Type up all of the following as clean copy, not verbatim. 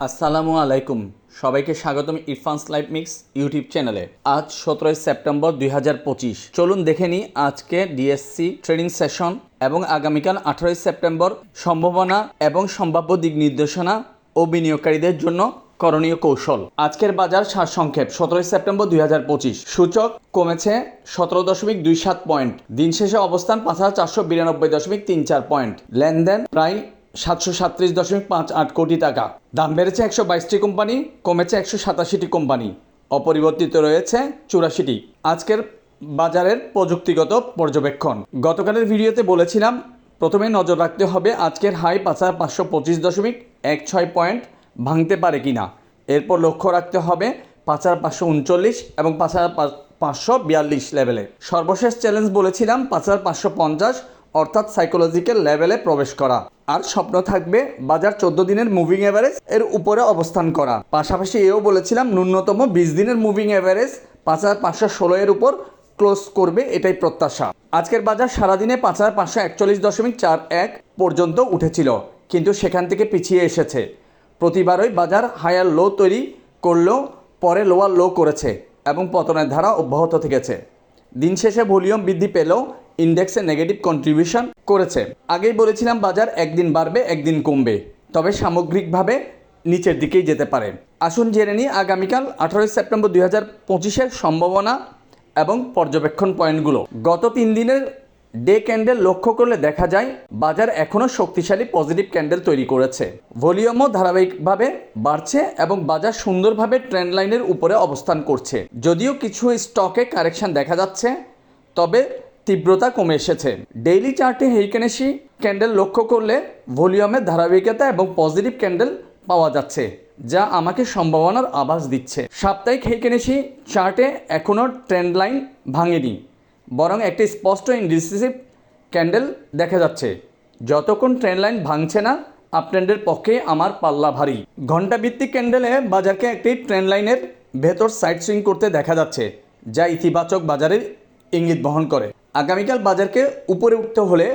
আসসালামু আলাইকুম, সবাইকে স্বাগতম ইরফানস লাইভ মিক্স ইউটিউব চ্যানেলে। আজ 17 সেপ্টেম্বর 2025। চলুন দেখে নিই আজকে ডিএসসি ট্রেডিং সেশন এবং আগামীকাল 18 সেপ্টেম্বর সম্ভাবনা এবং সম্ভাব্য দিক নির্দেশনা ও বিনিয়োগকারীদের জন্য করণীয় কৌশল। আজকের বাজার সারসংক্ষেপ। 17 সেপ্টেম্বর 2025 সূচক কমেছে 17.27 পয়েন্ট, দিন শেষে অবস্থান 5492.34 পয়েন্ট, লেনদেন প্রায় 737.58 কোটি টাকা। দাম বেড়েছে 122টি কোম্পানি, কমেছে 187টি কোম্পানি, অপরিবর্তিত রয়েছে 84টি। আজকের বাজারের প্রযুক্তিগত পর্যবেক্ষণ। গতকালের ভিডিওতে বলেছিলাম প্রথমে নজর রাখতে হবে আজকের হাই 5525.16 পয়েন্ট ভাঙতে পারে কিনা। এরপর লক্ষ্য রাখতে হবে 5539 এবং 5542 লেভেলে। সর্বশেষ চ্যালেঞ্জ বলেছিলাম 5550 অর্থাৎ সাইকোলজিক্যাল লেভেলে প্রবেশ করা। আর স্বপ্ন থাকবে বাজার 14 দিনের মুভিং অ্যাভারেজ এর উপরে অবস্থান করা। পাশাপাশি এও বলেছিলাম ন্যূনতম 20 দিনের মুভিং অ্যাভারেজ 5516 এর উপর ক্লোজ করবে, এটাই প্রত্যাশা। আজকের বাজার সারাদিনে 5541.41 পর্যন্ত উঠেছিল, কিন্তু সেখান থেকে পিছিয়ে এসেছে। প্রতিবারই বাজার হায়ার লো তৈরি করলেও পরে লোয়ার লো করেছে এবং পতনের ধারা অব্যাহত থেকেছে। দিন শেষে ভলিউম বৃদ্ধি পেলেও ইন্ডেক্সে নেগেটিভ কন্ট্রিবিউশন করেছে। আগেই বলেছিলাম বাজার একদিন বাড়বে একদিন কমবে, তবে সামগ্রিকভাবে নিচের দিকেই যেতে পারে। আসুন জেনে নিই আগামীকাল 18 সেপ্টেম্বর 2025-এর সম্ভাবনা এবং পর্যবেক্ষণ পয়েন্টগুলো। গত 3 দিনের ডে ক্যান্ডেল লক্ষ্য করলে দেখা যায় বাজার এখনও শক্তিশালী পজিটিভ ক্যান্ডেল তৈরি করেছে। ভলিউমও ধারাবাহিকভাবে বাড়ছে এবং বাজার সুন্দরভাবে ট্রেন্ড লাইনের উপরে অবস্থান করছে। যদিও কিছু স্টকে কারেকশন দেখা যাচ্ছে, তবে তীব্রতা কমে এসেছে। ডেইলি চার্টে হেইকেনেশি ক্যান্ডেল লক্ষ্য করলে ভলিউমের ধারাবাহিকতা এবং পজিটিভ ক্যান্ডেল পাওয়া যাচ্ছে, যা আমাকে সম্ভাবনার আভাস দিচ্ছে। সাপ্তাহিক হেইকেনেশি চার্টে এখনও ট্রেন্ড লাইন ভাঙেনি, বরং একটি স্পষ্ট ইনডিসিসিভ ক্যান্ডেল দেখা যাচ্ছে। যতক্ষণ ট্রেন্ড লাইন ভাঙছে না, আপট্রেন্ডের পক্ষে আমার পাল্লা ভারী। ঘন্টা ভিত্তিক ক্যান্ডেলে বাজারকে একটি ট্রেন্ড লাইনের ভেতর সাইড সুইং করতে দেখা যাচ্ছে, যা ইতিবাচক বাজারের ইঙ্গিত বহন করে। আগামীকাল বাজারকে উপরে উঠতে হলে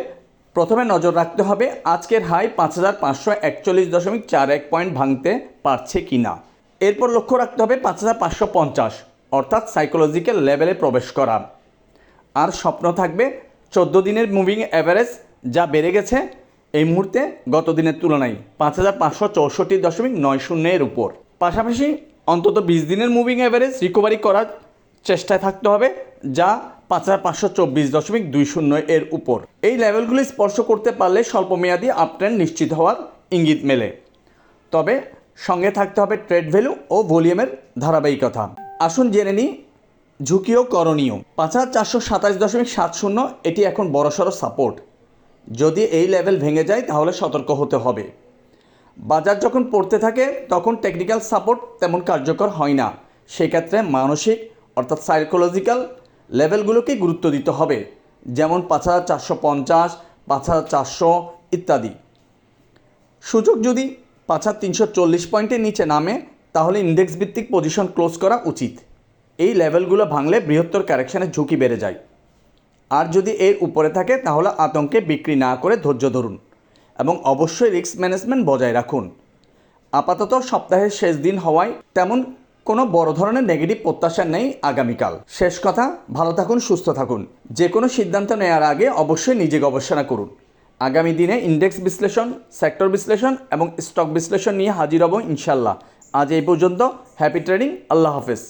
প্রথমে নজর রাখতে হবে আজকের হাই 5541.41 পয়েন্ট ভাঙতে পারছে কিনা। এরপর লক্ষ্য রাখতে হবে 5550 অর্থাৎ সাইকোলজিক্যাল লেভেলে প্রবেশ করা। আর স্বপ্ন থাকবে 14 দিনের মুভিং অ্যাভারেজ, যা বেড়ে গেছে এই মুহূর্তে গত দিনের তুলনায় 5564.90 এর উপর। পাশাপাশি অন্তত 20 দিনের মুভিং অ্যাভারেজ রিকভারি করার চেষ্টায় থাকতে হবে, যা 5524.20 এর উপর। এই লেভেলগুলি স্পর্শ করতে পারলে স্বল্পমেয়াদী আপট্রেন্ড নিশ্চিত হওয়ার ইঙ্গিত মেলে। তবে সঙ্গে থাকতে হবে ট্রেড ভ্যালু ও ভলিউমের ধারাবাহিকতা। আসুন জেনে নিই ঝুঁকি ও করণীয়। 5427.70 এটি এখন বড়সড় সাপোর্ট। যদি এই লেভেল ভেঙে যায় তাহলে সতর্ক হতে হবে। বাজার যখন পড়তে থাকে তখন টেকনিক্যাল সাপোর্ট তেমন কার্যকর হয় না। সেক্ষেত্রে মানসিক অর্থাৎ সাইকোলজিক্যাল লেভেলগুলোকে গুরুত্ব দিতে হবে, যেমন 5450, 5400 ইত্যাদি। সূচক যদি 5340 পয়েন্টের নিচে নামে তাহলে ইন্ডেক্স ভিত্তিক পজিশন ক্লোজ করা উচিত। এই লেভেলগুলো ভাঙলে বৃহত্তর কারেকশানের ঝুঁকি বেড়ে যায়। আর যদি এর উপরে থাকে তাহলে আতঙ্কে বিক্রি না করে ধৈর্য ধরুন এবং অবশ্যই রিস্ক ম্যানেজমেন্ট বজায় রাখুন। আপাতত সপ্তাহের শেষ দিন হওয়ায় তেমন কোনো বড় ধরনের নেগেটিভ প্রত্যাশা নেই আগামীকাল। শেষ কথা, ভালো থাকুন, সুস্থ থাকুন। যে কোনো সিদ্ধান্ত নেওয়ার আগে অবশ্যই নিজে গবেষণা করুন। আগামী দিনে ইন্ডেক্স বিশ্লেষণ, সেক্টর বিশ্লেষণ এবং স্টক বিশ্লেষণ নিয়ে হাজির হব ইনশাল্লাহ। আজ এই পর্যন্ত। Happy trading. আল্লাহ হাফেজ।